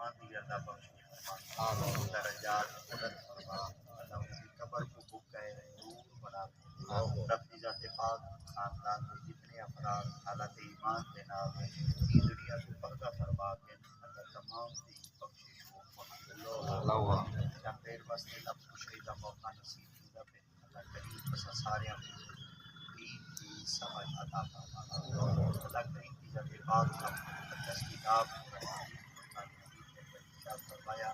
ایمان دی اللہ بخش فرما، درجات بلند فرما، اللہ ان کی قبر کو بکے نور بنا دے۔ رب کی ذات پاک خاندان کے جتنے افراد حالت ایمان کے نام کی دنیا کو پردہ فرما کے اللہ تمام کی بخشش کو مقبول شامیر واسطے لب خوشی کا موقع نصیب کیا پہ اللہ کریم بس سارے دین کی سمجھ عطا فرما۔ اللہ کریم کی ذات پاک کا مقدس کتاب فرمایا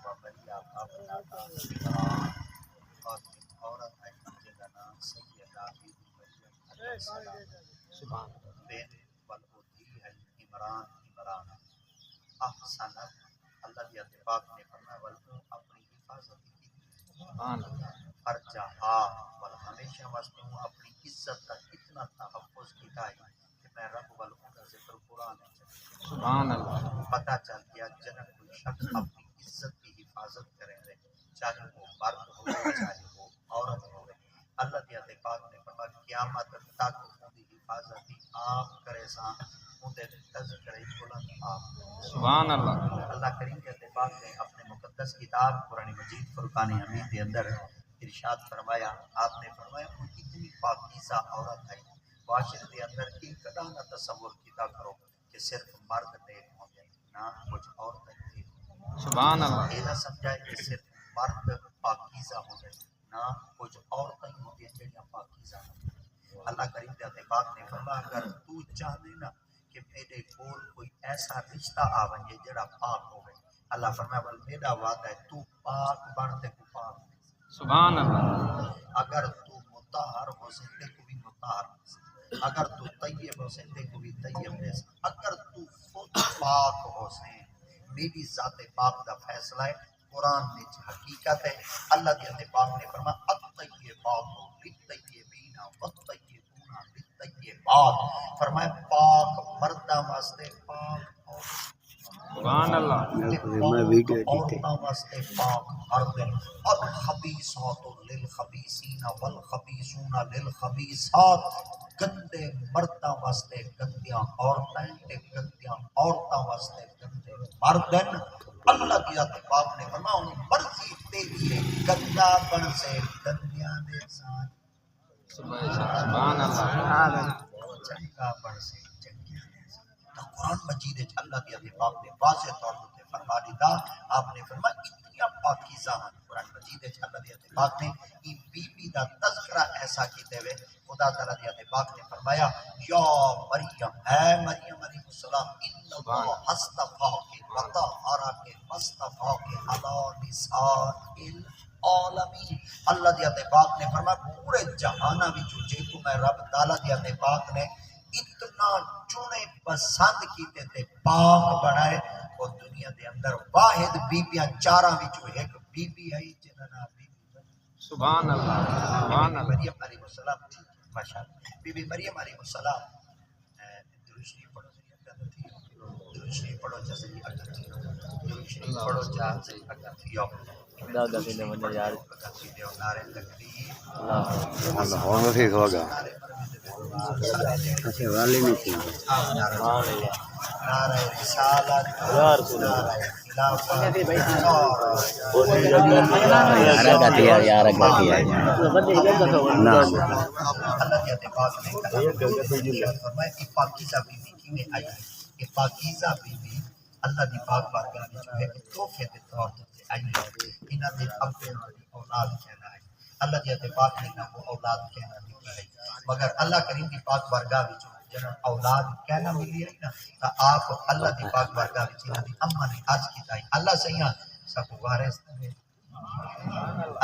وَبَلِّغْ أَبْنَاءَ فاطمہ عورت ہے جنہا نام سیدہ بی بی مریم علیہ السلام بین والودی ہے عمران احسنت اللہ کی اتفاق نے فرمایا ولو اپنی حفاظت کی فرجہا ول ہمیشہ واسطے ہوں اپنی عزت کا اتنا تحفظ کیا ہے کہ میں رب والوں کا ذکر قرآن سبحان اللہ پتہ چل گیا جنہاں کوئی شخص اپنی عزت کی حفاظت کرے رہے چاہے وہ مرد ہو چاہے وہ عورت ہو اللہ کی اتفاق نے فرمایا قیامت تک ان کی حفاظت آپ کرے ساں ان دے تذکرے بلند آپ سبحان اللہ۔ اللہ کریم کے اتفاق نے اپنے مقدس کتاب قرآن مجید فرقان حمید کے اندر ارشاد فرمایا آپ نے فرمایا وہ اتنی پاکیزہ عورت ہے معاشرے کے اندر ایک کدا نہ تصور کیا کرو کہ صرف مرد نیک ہوں گے نہ کچھ عورتیں نیک سبحان اللہ یہ نہ سمجھائے کہ صرف مرد پاکیزہ ہوں گے نہ کچھ عورتیں ہوں گے جنہاں پاکیزہ ہوں گے۔ اللہ کریم کے اتفاق نے فرمایا اگر تو چاہے نا کہ میرے کول کوئی ایسا رشتہ آ ونجے جڑا پاک ہوگے اللہ فرمایا بل میرا وعدہ ہے تو پاک بن تے کو پاک سبحان اللہ۔ اگر تو مطہر ہو سکتے کو بھی مطہر ہو سکتے، اگر تو طیب ہو سکتے کو بھی طیب دے سکتے، اگر تو خود پاک ہو سکتے میری ذات پاک دا فیصلہ ہے قرآن میں حقیقت ہے۔ اللہ کے اتفاق نے فرمایا الطیبات للطیبین والطیبون للطیبات فرمایا پاک مردہ واسطے پاک اور سبحان اللہ عورتوں واسطے پاک مرد الخبیثات للخبیثین والخبیثون للخبیثات گندے مردوں واسطے گندیاں عورتیں تے گندیاں عورتوں واسطے گندے مردن اللہ کی اتفاق نے فرمایا ان مرضی تیری ہے گندا بن سے گندیاں دے ساتھ سبحان اللہ چنگا بن سے چنگیاں دے ساتھ۔ قرآن مجید اللہ کی اتفاق نے واضح طور پر فرما دیتا آپ نے فرمایا اتنی پاکیزہ ہیں قرآن مجید اللہ کی اتفاق نے یہ بی بی دا تذکرہ ایسا کیتے ہوئے خدا تعالیٰ کی اتفاق نے فرمایا یا مریم اے مریم علیہ السلام ان اللہ اصطفاک وطہرک واصطفاک علی نساء العالمین اللہ کی اتفاق نے فرمایا پورے جہانہ وچوں جے کو میں رب تعالیٰ کی اتفاق نے اتنا چنے پسند کیتے تھے پاک بنائے اور دنیا دے اندر واحد بیبیاں چاراں وچوں ایک بی بی ہے جنہاں نام بی بی سبحان اللہ سبحان اللہ مریم علیہ السلام ماشاءاللہ بی بی مریم علیہ السلام درشنی پڑھو درشنی پڑھو جیسے درشنی پڑھو جیسے اگر تھیو دادا سے نے یار نعرے تکبیر اللہ ہو نہیں ہوگا اچھا والی نہیں تھی نعرہ رسالت یا رسول اللہ پاکیزہ بیوی اللہ دی پاک بارگاہ وچ ایک تحفے دے طور تے آئی ہے انہاں دے ابے دی اولاد کہنا ہے اللہ دی اتفاق نے انہاں کو اولاد کہنا دتا ہے مگر اللہ کریم دی پاک بارگاہ وچ جنہاں اولاد کہنا ملی ہے نا تا آپ اللہ دی پاک بارگاہ وچ انہاں دی اما نے عرض کیتا ہے اللہ سیاں سب وارث دے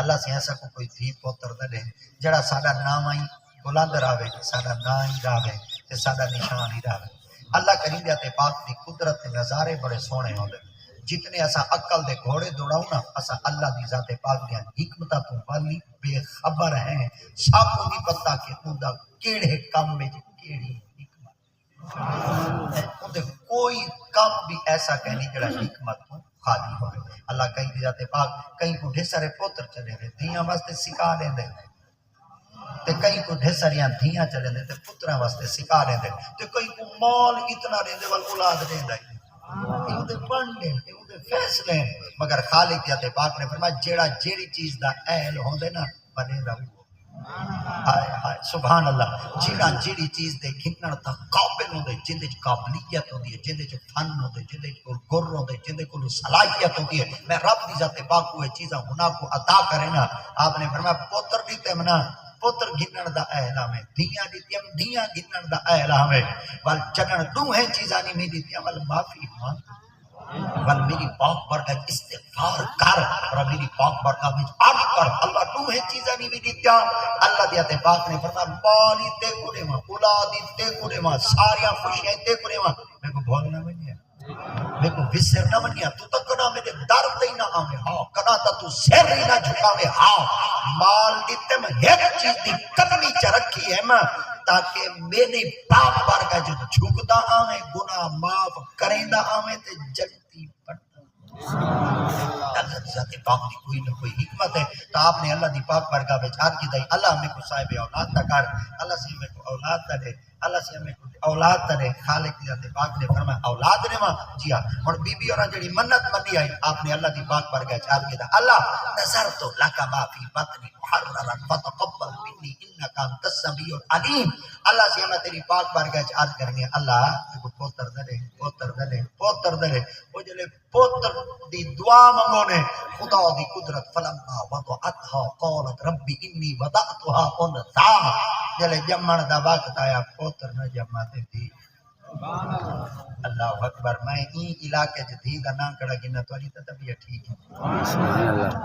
اللہ سیاں سب کوئی دھی پوتر دے جڑا ساڈا نام ہی بلند راوے ساڈا نام ہی راوے تے ساڈا نشان ہی راوے اللہ کریم دے پاک دی قدرت دے نظارے بڑے سونے ہوندے جتنے اسا عقل دے گھوڑے دوڑاؤ نا اسا اللہ دی ذات پاک دی حکمتاں تو والی بے خبر ہیں سب کو نہیں پتہ کہ اوندا کیڑے کام وچ کیڑی حکمت کوئی کام بھی ایسا کہنی جڑا حکمت تو خالی ہوئے اللہ کہیں دی ذات پاک کہیں کو ڈھیر سارے پوتر چلے دے دیاں واسطے سکھا دیں دے تے کئی کو ڈھیر ساریاں دھیاں چلے دے تے پتراں واسطے سکھا دیں دے تے کئی کو مال اتنا دے دے وال اولاد دے دے ایو دے بن دے ایو دے فیصلے مگر خالق تے پاک نے فرمایا جیڑا جیڑی چیز دا اہل ہوندے نا بنے دا ہائے ہائے سبحان اللہ جیڑا جیڑی چیز دے گھنن دا قابل ہوندے جندے چ قابلیت ہوندی ہے جندے چ فن ہوندے جندے کول گر ہوندے جندے کول صلاحیت ہوندی ہے میں رب دی ذات پاک کو یہ چیزاں گناہ کو عطا کرے نا آپ نے فرمایا پوتر دیتے منا پوتر گھنن دا اہل ہمیں دیاں دیتیاں دیاں گھنن دا اہل ہمیں ول چنن دوہیں چیزاں نہیں میں دیتیاں ول معافی مان ول میری پاک برکت استغفار کر اور میری پاک برکت میں عرض کر اللہ تو ہے چیزیں نہیں بھی دیتا اللہ دیتے پاک نے فرمایا مالی تے کوڑے ماں اولادی تے کوڑے ماں ساریاں خوشیاں تے کوڑے ماں میں کو بھولنا منیا میں کو وسر نہ منیا تو تک کنا میرے در تے نہ آوے ہاں کنا تا تو سر ہی نہ جھکاوے ہاں مال دیتے میں ایک چیز دی کمی چ رکھی ہے میں تاکہ میری پاک برکت جو جھکتا آوے گناہ معاف کریندا آوے تے جنتی اللہ ذات پاک دی کوئی نہ کوئی حکمت ہے تو آپ نے اللہ دی پاک برکات میں چار کی دائی اللہ ہمیں کو صاحب اولاد نہ کر اللہ سے ہمیں کو اولاد نہ دے اللہ سے ہمیں کو اولاد نہ دے خالق دی ذات پاک نے فرمایا اولاد نے ماں جی ہاں اور بی بی اور جڑی منت منی آئی آپ نے اللہ دی پاک برکات چار کی دائی اللہ نظر تو لکا ما فی بطنی محررا فتقبل منی انکا انت السمیع العلیم اللہ سے ہمیں تیری پاک برکات چار کرنی اللہ کو پوتر دے پوتر دے وہ جلے پوتر دی دعا منگو نے خدا دی قدرت فلما وضعتها قالت ربی انی وضعتها انثا جلے جمن دا وقت آیا پوتر نہ جماتے تھی اللہ اکبر میں این علاقے جدی دا نام کڑا گنا تو نہیں طبیعت ٹھیک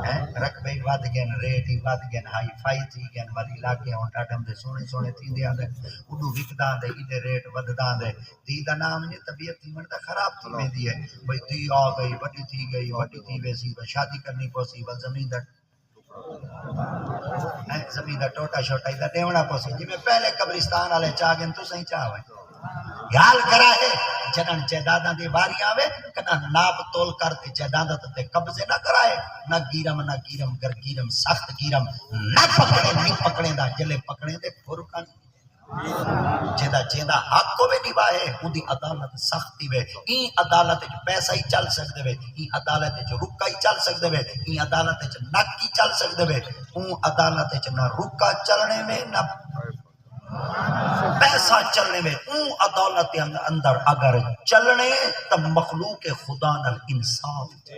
ہے رقبے with gun rate with gun hi-fi تھی گن والی علاقے ہن ٹاٹم دے سونے سونے تھی دے اڈو وکداں دے ایڈے ریٹ ودداں دے دی دا نام نہیں طبیعت تھی من دا خراب تھی ویندی ہے بھئی دی آ گئی وڈی تھی ویسی شادی کرنی پوسی ول زمین دا زمین دا ٹوٹا شوٹا دا دیونا پوسی جی میں پہلے قبرستان والے چاہ گن تو صحیح چاہ ہوئے یال کرا ہے جنن جائیداداں دی باری آوے کنا ناپ تول کرتے جائیداداں تے قبضے نہ کرائے نہ گیرم گر گیرم سخت گیرم نہ پکڑے نہیں پکڑے دا جلے پکڑے دے پھرکن جیدہ حق کو بھی نباہے اندی عدالت سختی وے این عدالت جو پیسہ ہی چل سکتے وے این عدالت جو رکا ہی چل سکتے وے این عدالت جو نک ہی چل سکتے وے اون عدالت جو نہ رکا چلنے میں نہ پیسہ چلنے میں اون عدالت اندر اگر چلنے تب مخلوق خدا نال انصاف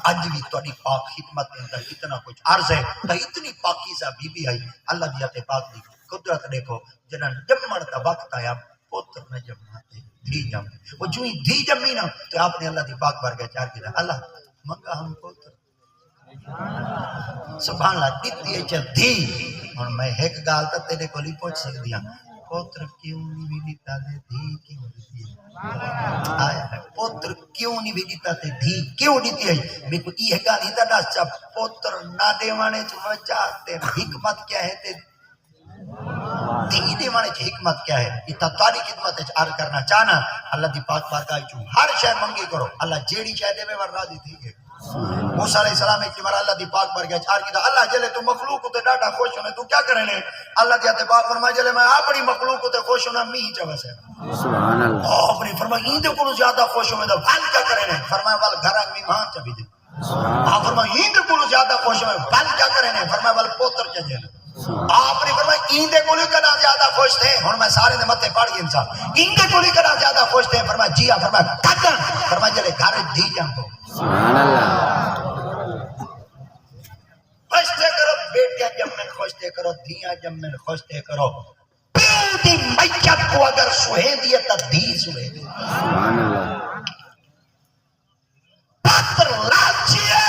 اج بھی تھوڑی پاک خدمت کے اندر اتنا کچھ عرض ہے تو اتنی پاکیزہ بی بی آئی اللہ دیت پاک دی قدرت دیکھو جنہاں جمعن کا وقت آیا پوتر نہ جمعاتے دھی جم وہ جو ہی دھی جمی نا تو آپ نے اللہ دی پاک بار گئے چار کی رہا اللہ منگا ہم پوتر سبحان اللہ دیتی ہے چل دھی اور میں ایک گالتا تیرے کو لی پوچھ سک دیا پوتر کیوں نہیں بھی دیتا دے دھی کیوں دیتی ہے آیا ہے پوتر کیوں نہیں بھی دیتا دے دھی کیوں دیتی ہے میں کو یہ گال ہی دا چا پوتر نہ دیوانے جو وجہ تیر حکمت کیا ہے تیر دینی دیوانے کی حکمت کیا ہے اتنا تاری خدمت عرض کرنا چاہنا اللہ دی پاک بارگاہ چوں ہر شے منگی کرو اللہ جیڑی شے دے میں راضی تھی گئے موسیٰ علیہ السلام ایک مرا اللہ دی پاک بارگاہ عرض کیتا اللہ جلے تو مخلوق تے ڈاڈا خوش ہونے تو کیا کرنے اللہ دی پاک فرمایا جلے میں اپنی مخلوق تے خوش ہونا می چاہے سے سبحان اللہ اپنی فرمایا این دے کو زیادہ خوش ہونے تو ول کیا کرنے فرمایا ول گھر مہمان چ بھی دے فرمایا این دے کو زیادہ خوش ہونے ول کیا کرنے فرمایا ول پوتر چ جے آپ نے فرمایا این دے کولی کنا زیادہ خوش تھے ہن میں سارے دے متے پڑھ گئے انسان این دے کولی کنا زیادہ خوش تھے فرمایا جی ہاں فرمایا کٹن فرمایا جلے گھر دی جان تو سبحان اللہ خوشتے کرو بیٹیاں جمن خوشتے کرو دھیاں جمن خوشتے کرو پیو دی میت کو اگر سوہے دیئے تا دی سوہے دی سبحان اللہ پاتر لاچیے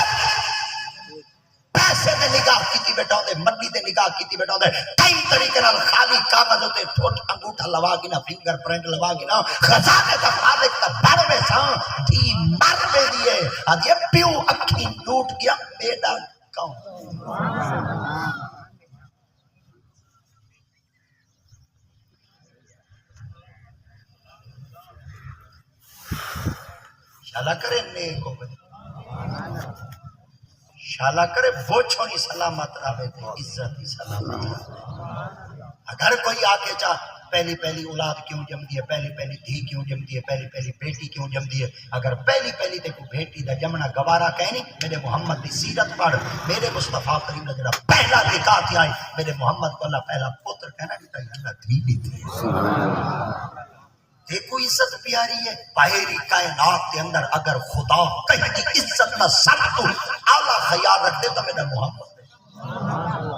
پیسے دے نگاہ کیتی بیٹھا ہوندے منی دے نگاہ کیتی بیٹھا ہوندے کئی طریقے نال خالی کاغذ ہوتے ٹھوٹ انگوٹھا لوا گنا فنگر پرنٹ لوا گنا خزانے دا خالق دا بڑھ میں ساں دھی مر میں دیئے آدھے پیو اکھی لوٹ گیا بیٹا کون شالا کرے نیک ہو گئے شالا کرے وہ چھوڑی سلامت رہے تھے عزت ہی سلامت رہے اگر کوئی آکے چاہ پہلی پہلی اولاد کیوں جمدی ہے، پہلی پہلی دھی کیوں جمدی ہے، پہلی پہلی بیٹی کیوں جمدی ہے؟ اگر پہلی پہلی تے کو بیٹی دا جمنا گوارا کہنی، میرے محمد دی سیرت پڑھ، میرے مصطفیٰ کریم نے جڑا پہلا نکاح کیا ہے، میرے محمد کو اللہ پہلا پتر کہنا دیتا ہے، اللہ دھی بھی تھی۔ دیکھو عزت پیاری ہے، باہری کائنات کے اندر اگر خدا کہیں کی عزت نہ سب تو اعلیٰ خیال رکھ دے تو میرا محمد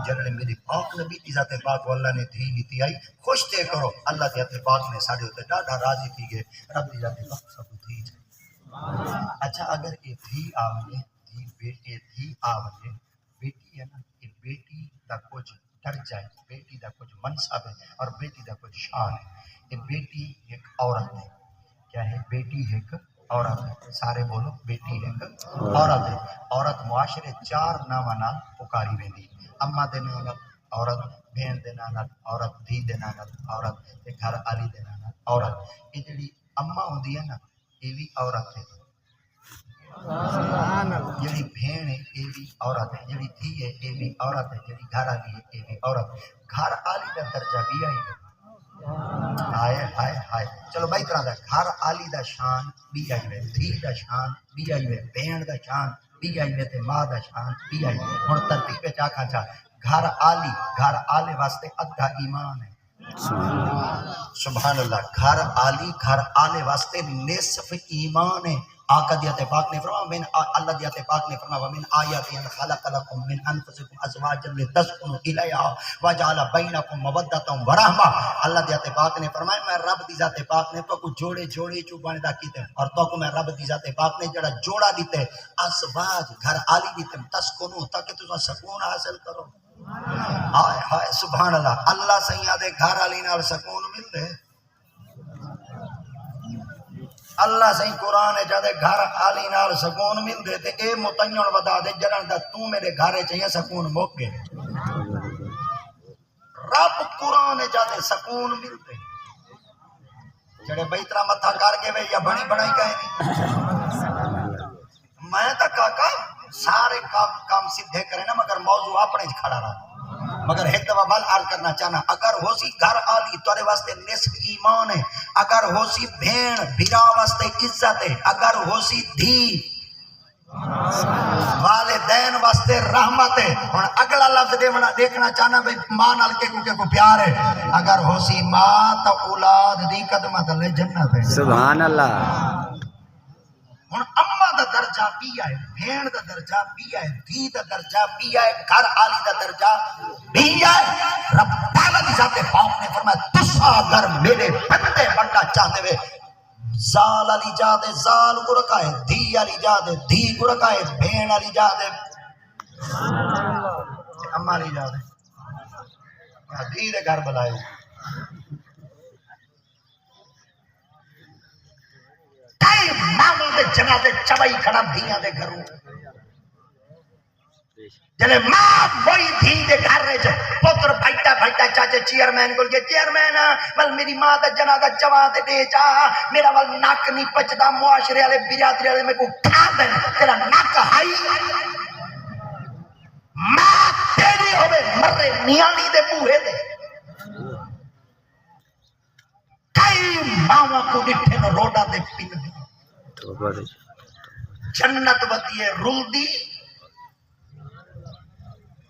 جنہوں میری پاک نبی کی ذات پاک کو اللہ نے دھی لیتی آئی، خوش تے کرو اللہ کی ذات پاک نے ساڑھے ہوتے ڈاڑا راضی تھی گئے، رب کی ذات پاک سب دھی جائے۔ اچھا اگر یہ دھی آوے، دھی بیٹے دھی آوے، بیٹی ہے نا، یہ بیٹی دا کچھ درجہ ہے، بیٹی دا کچھ منصب ہے اور بیٹی دا کچھ شان ہے۔ یہ بیٹی ایک عورت ہے، کیا ہے؟ بیٹی ایک عورت ہے، سارے بولو بیٹی ایک عورت ہے۔ عورت معاشرے چار نامہ نال پکاری ویندی، اما دے نال عورت، بہن دے نال عورت، دھی دے نال عورت، تے گھر آلی دے نال عورت۔ یہ جڑی اما ہوندی ہے نا، یہ بھی عورت ہے، جڑی بہن ہے یہ بھی عورت ہے، جڑی دھی ہے یہ بھی عورت ہے، جڑی گھر آلی ہے یہ بھی عورت۔ گھر آلی دا درجہ بھی آئی ہے، ہائے ہائے ہائے، چلو بھائی طرح دا گھر آلی دا شان بھی آئی ہے، دھی دا شان بھی آئی ہے، بہن دا شان بھی آئی ہے، تے ماں دا شان بھی آئی ہے۔ ہن ترتیب وچ آکھاں چا گھر آلے واسطے ادھا ایمان ہے، سبحان اللہ۔ گھر آلے واسطے نصف ایمان ہے۔ آقا دیات پاک نے فرمایا من اللہ دیات پاک نے فرمایا ومن آیات ان خلق لکم من انفسکم ازواجا لتسکنوا الیہا وجعل بینکم مودۃ ورحمہ۔ اللہ دیات پاک نے فرمایا میں رب دی ذات پاک نے تو کو جوڑے چوں بندا کیتے اور تو کو میں رب دی ذات پاک نے جڑا جوڑا دیتے ازواج گھر آلی دیتے تسکنوا تاکہ تم سکون حاصل کرو۔ ہائے ہائے سبحان اللہ، اللہ سیاں دے گھر آلی نال سکون ملدے، اللہ صحیح قرآن ہے جادے گھر آلی نال سکون مل دے تے اے متعین ودا دے جرن دا تو میرے گھرے چاہیے سکون موک گئے۔ رب قرآن ہے جادے سکون مل دے جڑے بیترہ متھا کر گئے وے یا بڑی بڑائی کہے نہیں۔ میں تا کاکا سارے کام سدھے کرے نا مگر موضوع اپنے کھڑا رہا، مگر ایک دفعہ بل عرض کرنا چاہنا اگر ہو سی گھر آلی توڑے واسطے نصف ایمان ہے، اگر ہو سی بھین بھیرا واسطے عزت ہے، اگر ہو سی دھی والدین واسطے رحمت ہے۔ اور اگلا لفظ دیکھنا چاہنا بھئی ماں نال کے کو پیار ہے، اگر ہو سی ماں تو اولاد دی قدمت لے جنت ہے، سبحان اللہ۔ ہن اما دا درجہ بھی ہے، بھین دا درجہ بھی ہے، دھی دا درجہ بھی ہے، گھر آلی دا درجہ بھی ہے۔ رب تعالیٰ کی ذات پاک نے فرمایا تسا اگر میرے بندے بننا چاہتے ہوئے زال علی جا دے زال کو رکھا ہے، دھی علی جا دے دھی کو رکھا ہے، بھین علی جا دے اما علی جا دے دھی دے گھر بلائے۔ ماما دے جنازے چوائی کھڑا دھیاں دے گھروں جلے ماں وہی دھی دے گھر رہے جو پتر بھائیٹا چاچے چیئرمین کو لگے چیئرمین ول میری ماں دا جنازہ چوا دے دے چا میرا ول ناک نہیں پچدا معاشرے والے برادری والے میں کو کھا دیں تیرا ناک ہائی ماں تیری ہوئے مرے نیانی دے بوہے دے کئی ماما کو ڈٹھے نو روڈا دے پن دی جنت ودی ہے رول دی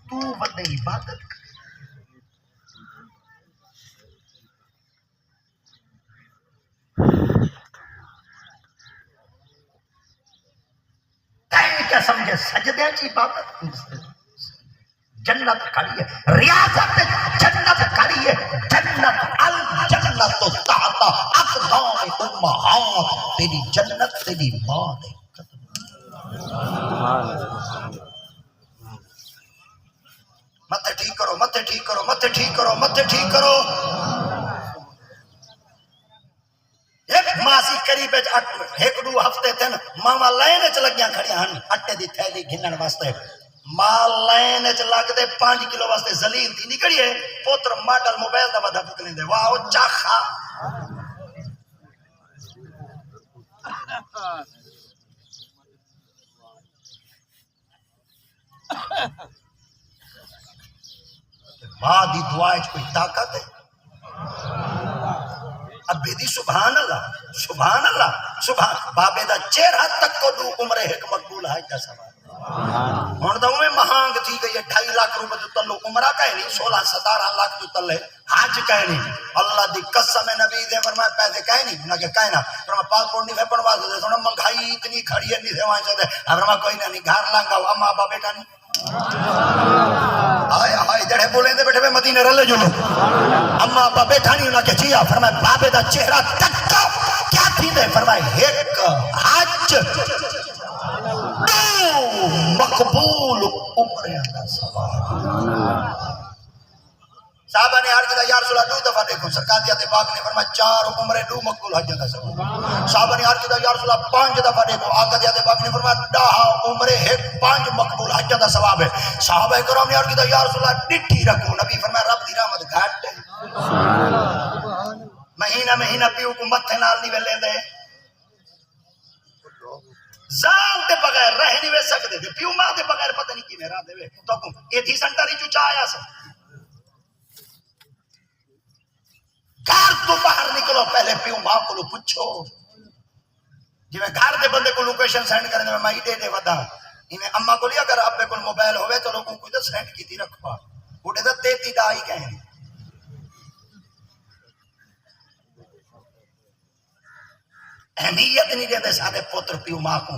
تو ودے عبادت کہیں کیا سمجھے سجدے کی عبادت جنت کھڑی ہے ریاضت جنت کھڑی ہے جنت الجنت تحت اقدام امہات تیری جنت تیری ماں نے متے ٹھیک کرو متے ٹھیک کرو متے ٹھیک کرو متے ٹھیک کرو۔ ایک ماسی قریب ایک دو ہفتے تھے ماما لائن چ لگیاں کھڑیاں ہن اٹے دی تھیلی گھنن واسطے ماں لائن چ لگ دے 5 کلو واسطے زلیل تھی نکڑی ہے پوتر ماڈل موبائل دا ودا پک لیندے واہ او چاخا ماں دی دعا وچ کوئی طاقت ہے دی سبحان اللہ سبحان اللہ سبحان بابے دا چہرہ تک کو دو عمر ایک مقبول حج دا سوال ہوں تو میں مہانگ تھی گئی ہے 2.5 لاکھ روپے تو تلو عمرہ کہیں نہیں 16-17 لاکھ تو تلے حج کہیں نہیں اللہ دی قسم نبی دے فرمایا پیسے کہیں نہیں انہاں کہ کہنا فرمایا پاسپورٹ نہیں بنوا دے سونا مہنگائی اتنی کھڑی ہے نہیں سے وہاں سے فرمایا کوئی نہیں گھر لانگا اما ابا بیٹا نہیں آئے آئے جڑے بولیں دے بیٹھے میں مدینہ رلے جو لوگ اما ابا بیٹھا نہیں انہاں کہ جیا فرمایا بابے دا چہرہ تک کیا تھی دے فرمایا ایک حج مقبول عمرے اللہ سوال صحابہ نے عرض کیا یا رسول اللہ 2 دفعہ دیکھو سرکار دیتے پاک نے فرمایا 4 عمرے 2 مقبول حج اللہ سوال صحابہ نے عرض کیا یا رسول اللہ 5 دفعہ دیکھو آقا دیتے پاک نے فرمایا 10 عمرے 5 مقبول حج اللہ ثواب ہے صحابہ کرام نے عرض کیا یا رسول اللہ ڈٹھی رکھو نبی فرمایا رب دی رحمت گھٹ ہے مہینہ پیو کو متھے نال نہیں ویلے دے زال دے بغیر رہ نہیں وے سکتے دے پیو ماں دے بغیر پتہ نہیں کی میرا دے وے تو کم یہ تھی سنٹر ہی چوچا آیا سا گھر تو باہر نکلو پہلے پیو ماں کو لو پچھو جی میں گھر دے بندے کو لوکیشن سینڈ کرنے میں دے دے ودا انہیں اما کو لیا اگر ابے کو موبائل ہوئے تو لوگوں کو ادھر سینڈ کی تھی رکھوا اٹھے تو تیتی دا ہی کہیں اہمیت نہیں دیتے سارے پوتر پیو ماں کو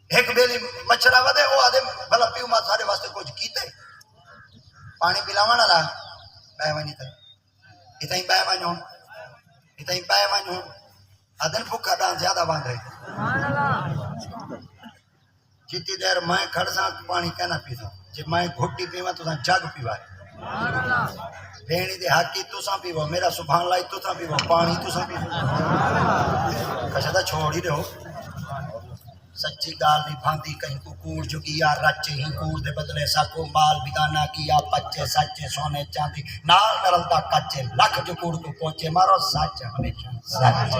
ایک بیلی مچھرا ودے وہ آدھے بھلا پیو ماں سارے واسطے کچھ کیتے پانی پلاوانا رہا بے وانی تے اتنی بے وانی آدھن بھوکا دان زیادہ باندھ رہے جتنی دیر میں کھڑ ساں پانی کہنا پیتا جب میں گھٹی پیوا تو ساں جگ پیوا ہے بھینی دے حقی تو ساں پیوا میرا سبحان اللہ تو ساں پیوا پانی تو ساں پیوا کشا چھوڑ ہی رہو سچی گال نہیں بھاندی کہیں کو کوڑ چکی یا رچے ہی کوڑ دے بدلے ساکو مال بگانا کیا پچے سچے سونے چاندی نال مرلتا کچے لکھ جو کوڑ کو پوچے مارو سچ ہمیشہ سچ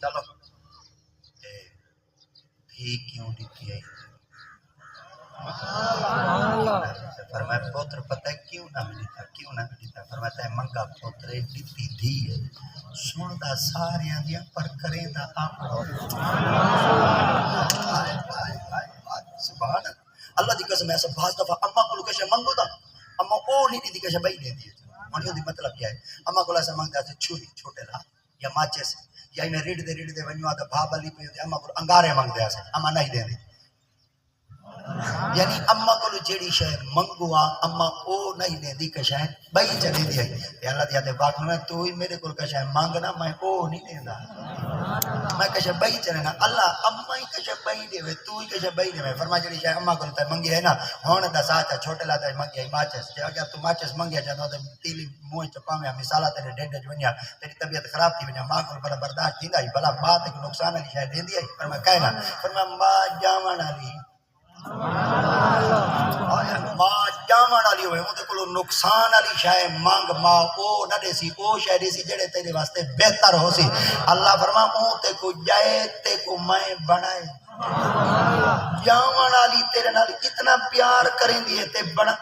چلو بھی کیوں دیتی ہے فرمایا پوتر پتہ ہے کیوں نہ ملی تھا فرماتا ہے منگا پوتر دیتی دھی ہے سندا ساریاں دیا پر کریں دا آپ سبحان اللہ دی قسم ایسا بعض دفعہ اما کو لوکیشن منگو دا اما او نہیں دی کہ بھائی دے دی منیوں دی مطلب کیا ہے اما کو ایسا مانگتا ہے چھری چھوٹے لا یا ماچس یا انہیں ریڈ دے ونیو آتا بھا بلی پہ ہوتے اما کو انگارے مانگ دے ایسا اما نہیں دے دی یعنی اما کو جیڑی شاید منگوا اما او نہیں دے دی کہ شاید بھائی چلے دی ہے اللہ دیا دے باق میں تو ہی میرے کو کہ شاید مانگنا میں او نہیں دے دا میں کہ شاید بھائی چلے نا اللہ اما ہی کہ شاید بھائی دے تو ہی کہ شاید بھائی دے فرما جیڑی شاید اما کو منگی ہے نا ہون دا ساتھ چھوٹے لاتا ہے منگی ہے ماچس اگر تو ماچس منگیا چاہتا تو تیلی موہ چپا میں مثالہ تیرے ڈیڈ جونیا تیری طبیعت خراب تھی ونیا ماں کو بڑا برداشت تھی گئی بلا ماں تے نقصان علی شاید دے دی ہے فرما کہنا فرما ماں جاون علی ماں جامن والی ہوئے اون دے کولو نقصان والی شے مانگ ماں او نہ دے سی او شے دے سی جڑے تیرے واسطے بہتر ہو سی اللہ فرما اون تے کو جائے تے کو میں بنائے جامن والی تیرے نال اتنا پیار کریں دی تے بنا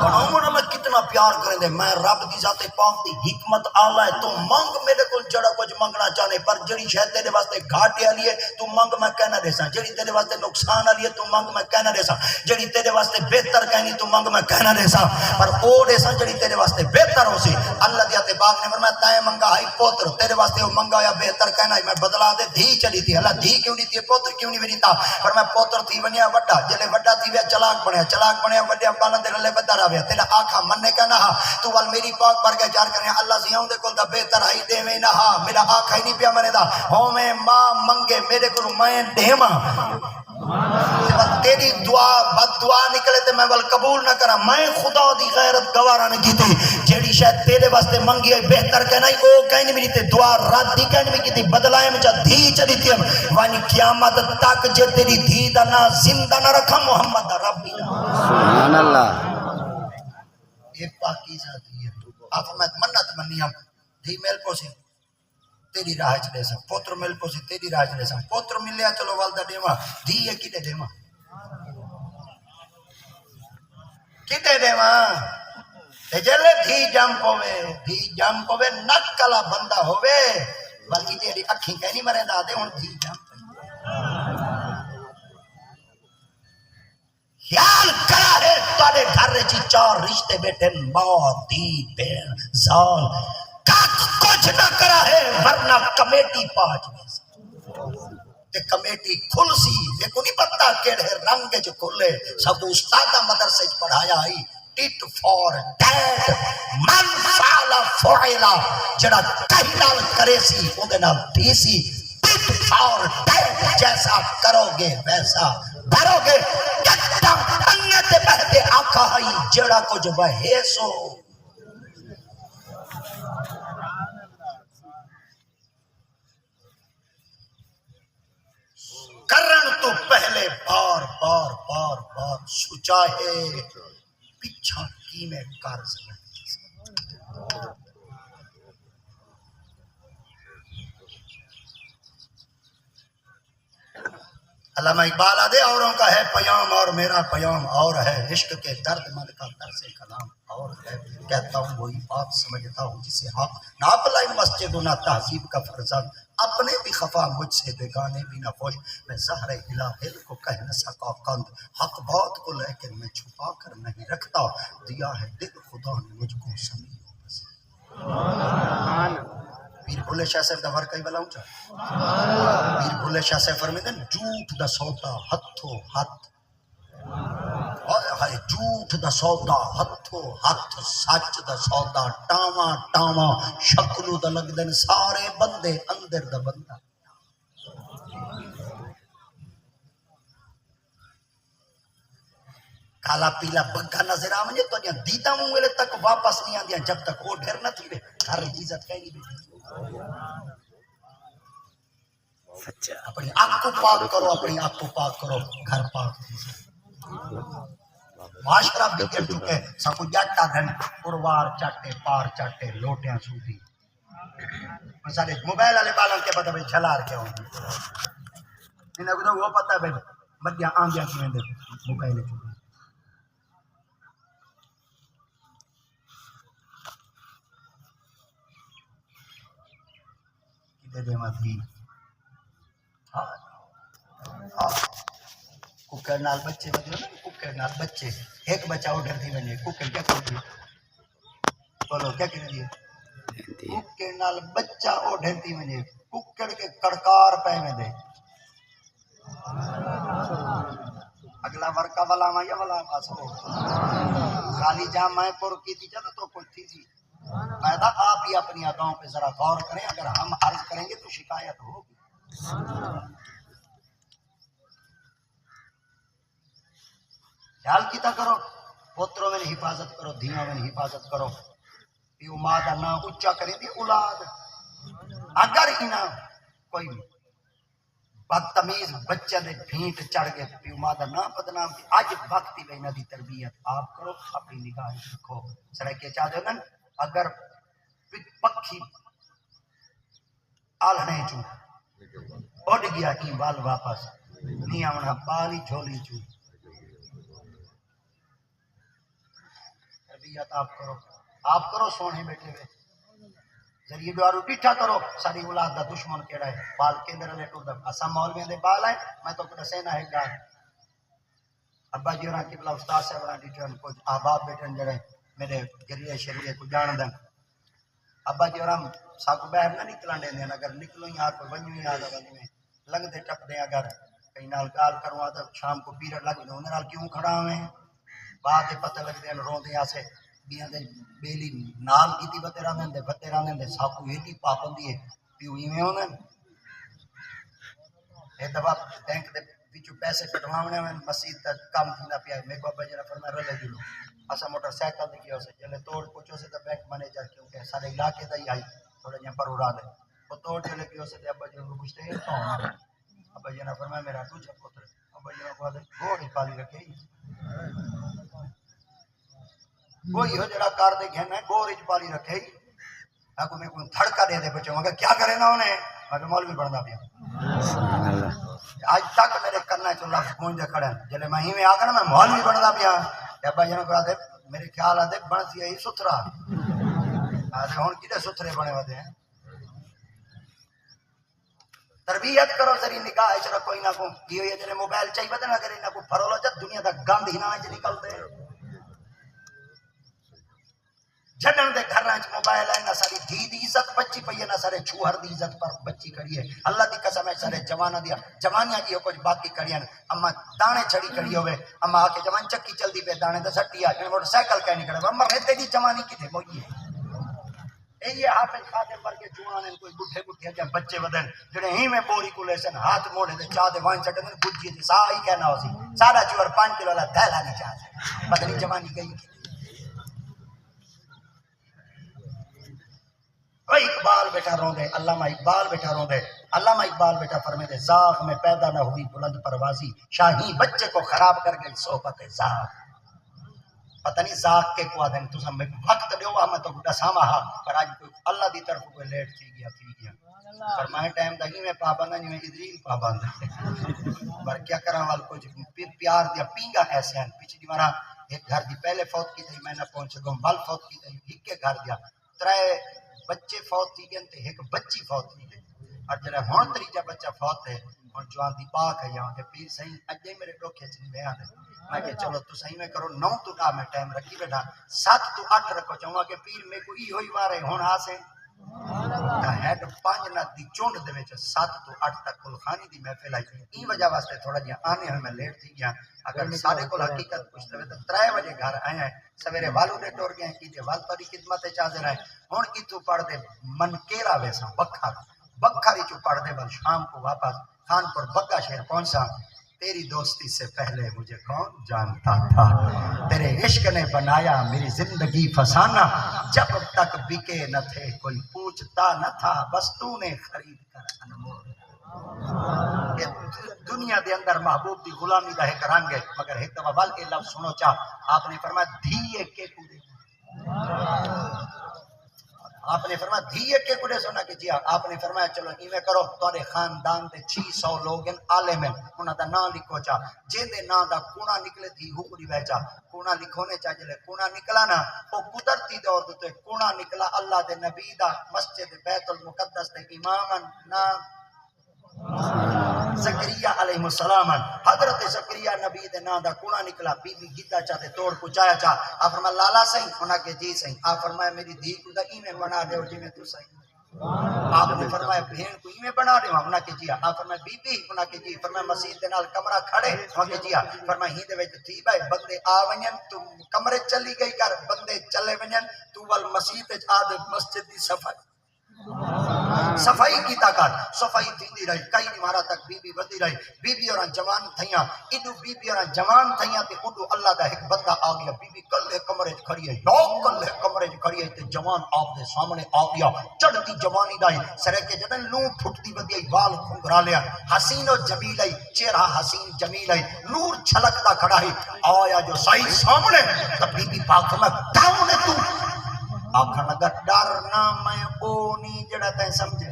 بناؤں میں کتنا پیار کریں دے میں رب دی ذات پاک دی حکمت آلہ ہے تو مانگ میرے کو جڑا کچھ مانگنا چاہنے پر جڑی شاید تیرے واسطے گھاٹے آلی ہے تو مانگ میں کہنا دے ساں جڑی تیرے واسطے نقصان آلی ہے تو مانگ میں کہنا دے ساں جڑی تیرے واسطے بہتر کہنی تو مانگ میں کہنا دے ساں پر او دے ساں جڑی تیرے واسطے بہتر ہو سی اللہ دی ذات پاک نے فرمایا تائیں منگا ہائی پوتر تیرے واسطے وہ منگا یا بہتر کہنا ہے میں بدلا دے دھی چلی تھی اللہ دھی کیوں نہیں تھی پوتر کیوں نہیں ونیتا فرمایا پوتر تھی ونیا وڈا جلے وڈا تھی ویا چلاک بنیا وڈیا بالن دے لے وڈا راویا تیرا آنکھا مننے کا نہا تو وال میری پاک بار گیا چار کرنے اللہ سے ہوں دے کل دا بہتر ہائی دے میں نہا میرا آنکھا ہی نہیں پیا منے دا ہوں میں ماں منگے میرے کلو میں دھیما تیری دعا بد دعا نکلے تے میں ول قبول نہ کرا میں خدا دی غیرت گوارا نہ کی تھی جیڑی شاید تیرے واسطے منگی ہے بہتر کہنا ہی او کہنی میری تے دعا رات دی کہنی میں کی تھی بدلائے مجھا دھی چلی تھی وانی قیامت تک جے تیری دھی دا نہ زندہ نہ رکھا محمد دا ربی سبحان اللہ یہ پاکیزہ دی ہے آپ فرمائے منت منی ہم دھی میل پوسی تیری راہ چلے سا پوتر مل پوسی تیری راہ چلے سا پوتر ملیا چلو والدہ دیما دھی ہے کی دے دیما کتے دیواں تے جلے دھی جم پوے نک کلا بندہ ہوے بلکہ تیری اکھیں کہیں مرے دا دے ہن دھی جم خیال کرا ہے تواڈے گھر وچ چار رشتے بیٹھے ماں دی بہن زال کک کچھ نہ کرا ہے ورنہ کمیٹی پاج تے کمیٹی کھل سی لیکن نہیں پتہ کیڑے رنگ وچ کھلے سب استاد مدرسے وچ پڑھایا ہی ٹٹ فار ڈیٹ من فعل فعلا جڑا کہیں نال کرے سی اودے نال بھی سی ٹٹ فار ڈیٹ جیسا کرو گے ویسا بھرو گے کٹا انگے تے بہتے آقا ہی جڑا کچھ بہے سو کرن تو پہلے بار بار بار بار سوچا ہے پیچھا کی میں قرض علامہ اقبال آدھے اوروں کا ہے پیام اور میرا پیام اور ہے عشق کے درد مند کا طرز کلام اور ہے کہتا ہوں وہی بات سمجھتا ہوں جسے حق نہ پلائی مسجد و نہ تہذیب کا فرزند اپنے بھی خفا مجھ سے بیگانے بھی نہ خوش میں زہر الہل کو کہہ نہ سکا قند حق بات کو لیکن میں چھپا کر نہیں رکھتا دیا ہے دل خدا نے مجھ کو سمیع و بصیر پیر بھولے شاہ صاحب دا ورکہ ہی بلا اونچا پیر بھولے شاہ صاحب فرمیدن جھوٹ دا سودا ہتھو ہتھ جھوٹ دا سودا ہتھو ہتھ سچ دا سودا ٹاواں ٹاواں شکلو دا لگدن سارے بندے اندر دا بندہ کالا پیلا بگا نظر آمجھے تو جہاں دیتا ہوں ویلے تک واپس نہیں آندیاں جب تک وہ ڈھر نہ تھی بے ہر عزت کہیں نہیں بیٹھی اپنی آنکھ کو پاک کرو اپنی آنکھ کو پاک کرو گھر پاک معاشرہ بگڑ چکے سکو جاٹا دھن پروار چاٹے پار چاٹے لوٹیاں سوٹی مسالے موبائل والے بالوں کے پتہ بھئی چھلار کے ہوں انہیں کو وہ پتہ ہے بھئی مدیاں آنگیاں کی میں دے موبائل چوٹی کتے دے ماں تھی ککر نال بچے ککر نال بچے ایک بچہ اٹھر تھی میں نے ککر کیا کر دیا بولو کیا کر دیا ککر نال بچہ اٹھر تھی میں نے ککر کے کڑکار پہ میں دے اگلا ورکا والا ماں یا والا پاس ہو خالی جام میں پر کی تھی جاتا تو کچھ تھی تھی پیدا آپ ہی اپنی عطاؤں پہ ذرا غور کریں اگر ہم عرض کریں گے تو شکایت ہوگی خیال کیتا کرو پوتروں میں حفاظت کرو دھیوں میں حفاظت کرو پیو ماں دا نام اچا کرے دی اولاد اگر ہی نہ کوئی بدتمیز بچے دے بھینٹ چڑھ گئے پیو ماں دا نام بدنام کی اج وقت ہی لینا دی تربیت آپ کرو اپنی نگاہ رکھو سڑکے چاہ دے نن اگر پکھی آلنے چوں اڑ گیا کی بال واپس نہیں آونا بالی جھولی چوں تربیت آپ کرو سونے بیٹھے ہوئے ذریعے دوارو ڈٹھا کرو ساری اولاد دا دشمن کیڑا ہے بال کیندر لے ٹر دا اسا مولویاں دے بال ہے میں تو کدے سینا ہے گا ابا جی ہوراں قبلہ استاد صاحب ہوراں ڈٹھن کچھ احباب بیٹھن جڑے میرے ذریعے شریعے کو جان دن ابا جی ہوراں ساکو باہر نہ نکلن دیندے اگر نکلو ہی آ کوئی ونجو ہی آ ونجو لنگ دے ٹپ دے اگر کئی نال گال کروں تو شام کو پیریڈ لگ دے انہاں نال کیوں کھڑا ہوئے بعد پتہ لگ دے روندے آسے بیاں دے بیلی نال کیتی بتے راندے دے ساکو ایڈی پابندی ہے پیو ایویں ہونن اے دفعہ بینک دے وچوں پیسے کٹواونے میں مسجد دا کام تھیندا پیا میرے کو ابا جی نے فرمایا رلے جلو اسا موٹر سائیکل تے گیا سے جلے توڑ پوچھو سے تے بینک مینیجر کیونکہ سارے علاقے دا ہی آئی تھوڑا جہاں پر اڑا دے وہ توڑ چلے گیا سے تے ابا جی کو پوچھتے ہیں کون ابا جی نے فرمایا میرا دوسرا پتر ابا جی نے کہا گھوڑی پالی رکھے کوئی ہو جڑا کار دے گھن ہے گور اچ پالی رکھے ہی اگو میں کوئی تھڑکا دے دے بچوں مگر کیا کرے نا انہیں میں مولوی بندا پیا آج تک میرے کرنا چ لفظ گونجے کھڑے جلے میں ہی میں آ کر میں مولوی بندا پیا یا بھائی جنوں کرا دے میرے خیال آدھے بنتی ہے ستھرا آدھے ہون کدے ستھرے بنے ہوتے ہیں تربیت کرو ذری نکاح چرا کوئی نہ کو یہ ہوئی ہے تیرے موبائل چاہیے بدنا کرے نہ کو پھرولو جب دنیا دا گند ہی نہ نکلتے جنن دے گھر رہنچ موبائل ہے نہ ساری دھی دی عزت بچی پئی ہے نہ سارے چھوہر دی عزت پر بچی کری ہے اللہ دی قسم ہے سارے جوانہ دیا جوانیاں کی ہو کچھ باقی کری ہیں اما دانے چھڑی کری ہوئے اما آکے جوان چکی چل دی پہ دانے دا سٹی آئے موٹر سائیکل کہنی کرے اما رہتے دی جوانی کی تھے موئی ہے اے یہ حافظ خاتم پر کے جوان ہیں کوئی بٹھے بٹھے جائیں بچے بدن جڑے ہی میں بوری کو لیسن ہاتھ موڑے دے چاہ دے وائن چٹے دے بجی تھی سا ہی کہنا ہو سی سارا چور 5 کلو اللہ دہلا نہیں چاہتا بدنی جوانی گئی کی اقبال بیٹا رون دے علامہ اقبال بیٹا رون دے علامہ اقبال بیٹا فرمے دے زاغ میں پیدا نہ ہوئی بلند پروازی شاہی بچے کو خراب کر گئی صحبت زاغ پتہ نہیں زاغ کے کو آدھیں تو سب میں وقت دیو میں تو گھٹا ساما ہاں پر آج کوئی اللہ دی طرف کوئی لیٹ تھی گیا فرمائے ٹائم دا ہی میں پابندہ نہیں میں ادریل پابندہ پر کیا کرا وال کچھ پیار دیا پینگا ایسے ہیں پیچھے دیوارا ایک گھر دی پہلے فوت کی تھی میں نہ پہنچ گا بل فوت کی تھی ہک کے گھر دیا ترائے بچے فوت تھی گئے تے ایک بچی فوت تھی گئی اور جلے ہون تریجہ بچہ فوت ہے اور جوان دی پاک ہے یہاں کے پیر صحیح اجے میرے ڈوکے چنی میں آدھے میں کہ چلو تو صحیح میں کرو 9 تو کا میں ٹائم رکھی بیٹھا 7 تو 8 رکھو چاہوں کہ پیر میں کوئی ہوئی وارے ہون آسے تا ہیڈ 5 نہ دی چونڈ دے ویچے 7 تو 8 تک کل خانی دی محفل آئی این وجہ واسطے تھوڑا جیا آنے ہوئے میں لیٹ تھی گیا اگر سارے کو حقیقت پوچھتے ہوئے تو 3 بجے گھر آئے ہیں سویرے والو دے ٹور گئے ہیں کیجئے وال پری خدمت چاہتے رہے ہون کی تو پڑھ دے منکیرہ ویسا بکھاری چو پڑھ دے بل شام کو واپس خان پر بگا شہر پہنچا تیری دوستی سے پہلے مجھے کون جانتا تھا تیرے عشق نے بنایا میری زندگی فسانہ جب تک بکے نہ تھے کوئی پوچھتا نہ تھا بس تو نے خرید کر انمول دنیا دے اندر محبوب دی غلامی دا ایک رنگ ہے مگر ایک دفعہ وال کے لفظ سنو چاہ آپ نے فرمایا دھیے کے کودے آپ نے فرمایا دھیے کے کودے سنا کہ جی آپ نے فرمایا چلو ایویں کرو تورے خاندان دے 600 لوگ عالم ہیں انہاں دا نام لکھو چا جے دے نام دا کونا نکلے تھی حکری بیچا کونا لکھونے چا جلے کونا نکلا نا وہ قدرتی دور دے کونا نکلا اللہ دے نبی دا مسجد بیت المقدس دے امامن نام زکریہ علیہ السلام حضرت زکریہ نبی دے نام دا کونا نکلا بی بی گیتا چاہتے توڑ پچایا چاہ آپ فرمایا لالا سہی انہاں کے جی سہی آپ فرمایا میری دھی کو دا ایمیں بنا دے اور جی میں تو سہی آپ نے فرمایا بہن کو ایمیں بنا دے انہاں کے جی آپ فرمایا بی بی انہاں کے جی فرمایا مسجد دے نال کمرہ کھڑے انہاں کے جی فرمایا ہی دے وچ تھی بھائی بندے آ ونجن تو کمرے چلی گئی کر بندے چلے ونجن تو وال مسجد وچ آ دے مسجد دی صفائی کی طاقت صفائی تھی رہی کئی دیوارہ تک بی بی بدی رہی بی بی اور جوان تھیاں ادو بی بی اور جوان تھیاں تے ادو اللہ دا ایک بندہ آ گیا بی بی کلے کمرے کھڑی ہے کلے کمرے کھڑی ہے تے جوان آپ دے سامنے آ گیا چڑھتی جوانی دا سرے کے جدن لوں پھٹتی بدی وال کھنگرا لیا حسین و جمیل ہے چہرہ حسین جمیل ہے نور چھلکتا کھڑا ہے آیا جو صحیح سامنے تب بی بی پاک میں کون ہے تو آخر لگا ڈرنا میں اونی جڑا تین سمجھے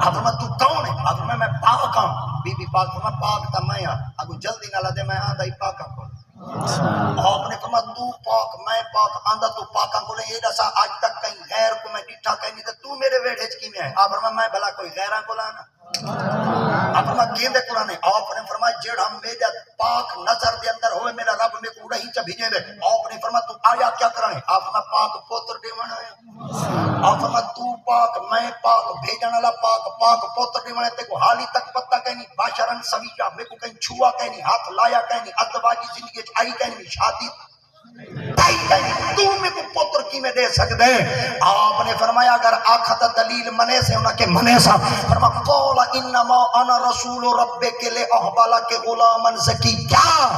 آپ میں تو کون ہے آپ میں پاک ہوں بی بی پاک میں پاک تا میں اگو جلدی نہ لدے میں آندہ ہی پاک ہوں آپ نے فرمایا تو پاک میں پاک آندہ تو پاک ہوں یہ دسا آج تک کہیں غیر کو میں ڈٹھا کہیں نہیں تو میرے ویڑھ کی میں ہے آپ فرمایا میں بھلا کوئی غیران کو لانا آپ فرمایا گیندے قرآن ہے آپ نے فرمایا جڑ ہم میرے پاک نظر دے اندر ہوئے میرا رب میں کو اڑا ہی چا بھیجے دے آپ نے فرمایا تو آیا کیا کرنے آپ فرمایا پاک پوتر دیوانا ہے آپ فرمایا تو پاک میں پاک بھیجن اللہ پاک پاک پوتر دیوانا ہے تے کو حالی تک پتہ کہیں نہیں باشرن سویجہ میں کو کہیں چھوا کہیں نہیں ہاتھ لایا کہیں نہیں ازدواجی زندگی آئی کہیں نہیں شادی تو میں کو پتر کی میں دے سکتے ہیں آپ نے فرمایا اگر آخت دلیل منے سے انہاں کے منے سا فرمایا قول انما انا رسول ربک لے احبالا کے غلامن زکی کیا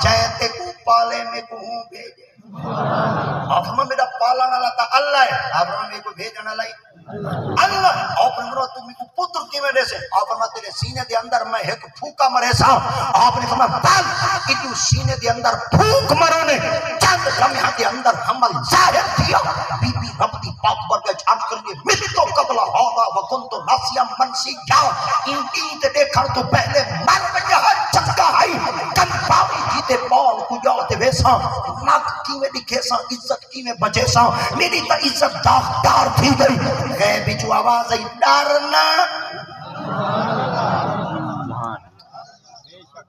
جہتے کو پالے میں کو ہوں بھیجے آپ فرمایا میرا پالانا لاتا اللہ ہے آپ فرمایا میں کو بھیجنا لائی اللہ آپ نے فرمایا تم کو پتر کی وجہ سے آپ فرمایا تیرے سینے دے اندر میں ایک پھوکا مرے سا آپ نے فرمایا بل اتو سینے دے اندر پھوک مرنے چند لمحہ کے اندر حمل ظاہر کیا بی بی رب دی پاک برگے چھاٹ کر کے مل تو قبل ہوگا وکن تو ناسیا منسی جا ان دید دیکھن تو پہلے مر بجا چکا ہائی کن پاوی جیتے پال کو جاتے وے سا نک کیویں دکھے سا عزت کیویں بچے سا میری تا عزت داغدار تھی گئی غیب جو آواز آئی ڈرنا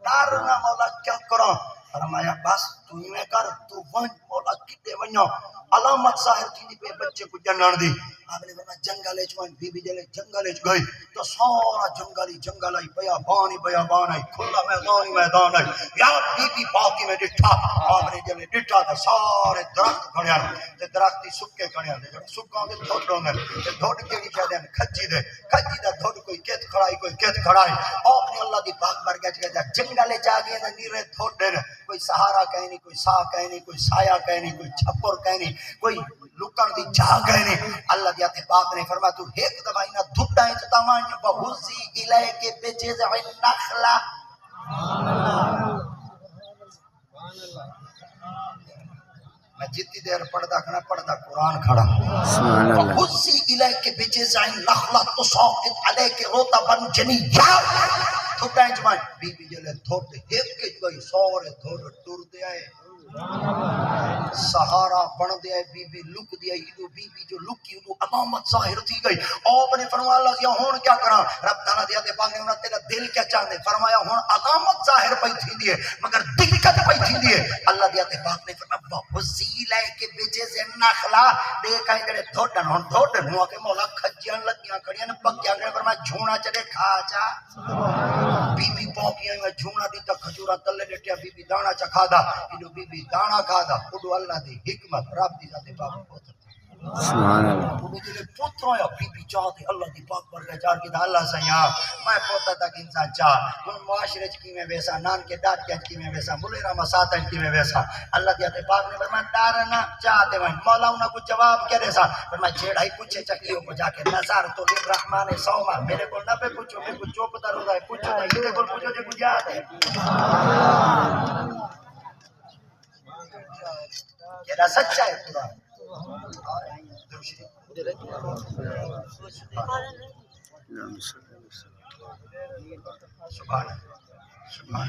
ڈرنا مولا کیا کرا فرمایا بس تو ہی میں کر تو ون مولا کتے ونیا علامت ظاہر کی دی پہ بچے کو جنان دی آپ نے فرمایا جنگل چوان بی بی جلے جنگل چ گئی تو سارا جنگل آئی بیابان آئی کھلا میدان آئی یا بی بی باقی میں ڈٹھا آپ نے جلے ڈٹھا تو سارے درخت کھڑیا تے درختی سکے کھڑیا تے جڑے سکاں دے دھوڑ ہوندے تے دھوڑ کیڑی کہندے ہیں کھجی دا دھوڑ کوئی کت کھڑائی آپ نے اللہ دی پاک برکت کہتا جنگل چ آ گئے تے نیرے دھوڑ کوئی سہارا کہیں نہیں کوئی سا کہیں نہیں کوئی سایہ کہیں نہیں کوئی چھپر کہیں نہیں کوئی لکڑ دی جا کہیں نہیں اللہ دی آتے پاک نے فرمایا تو ایک دفعہ نہ دھٹا ہے تمام بہوزی الیک بجذع النخلہ میں جتنی دیر پڑھتا قرآن کھڑا بہوزی الیک بجذع النخلہ تساقط علیک رطبا جنیا دھٹا ہے جوان بی بی جلے دھوڑ ایک کے جو سورے دھوڑ ٹر دے آئے سہارا بن دیا بی بی لک دیا ایدو بی بی جو لکی ایدو علامت ظاہر تھی گئی آپ نے فرمایا اللہ دیا ہون کیا کرا رب تعالیٰ دیا دے پاک نے انہوں تیرا دل کیا چاہتے فرمایا ہون علامت ظاہر پہی تھی دیئے مگر دقت پہی تھی دیئے اللہ دیا دے پاک نے فرمایا وزیل ہے کہ بجے سے نخلا دیکھا ہی جڑے دھوڑن ہوا کہ مولا کھجیاں لگیاں کھڑیاں پکیاں کھڑیاں فرمایا جھونا چلے کھا چا بی بی پوکیاں میں جھونا دی تا کھجورا تلے لیٹیا بی بی دانا چا کھا دا انہوں بی بی دانا کھا دا اڈو اللہ دی حکمت رب دی ذات پاک پوتر سبحان اللہ اڈو جلے پوتروں یا بی بی چاہتے اللہ دی پاک پر گئے چار کی دا اللہ سیاں میں پوتا تک انسان چاہ ان معاشرے چکی میں ویسا نان کے ڈاٹ کے چکی میں ویسا ملیرہ مساتا چکی میں ویسا اللہ دی ذات پاک نے فرمایا ڈارنا چاہتے ہیں مولا انہوں کو جواب کیا دیسا فرمایا چھیڑائی پوچھے چکلیوں کو جا کے نظر تو للرحمن سوما میرے کو نہ پہ پوچھو میرے کو چوپ در ہوتا ہے پوچھو تا یہ کو پوچھو جے کو یاد ہے یہ سچا ہے پورا سبحان سبحان سبحان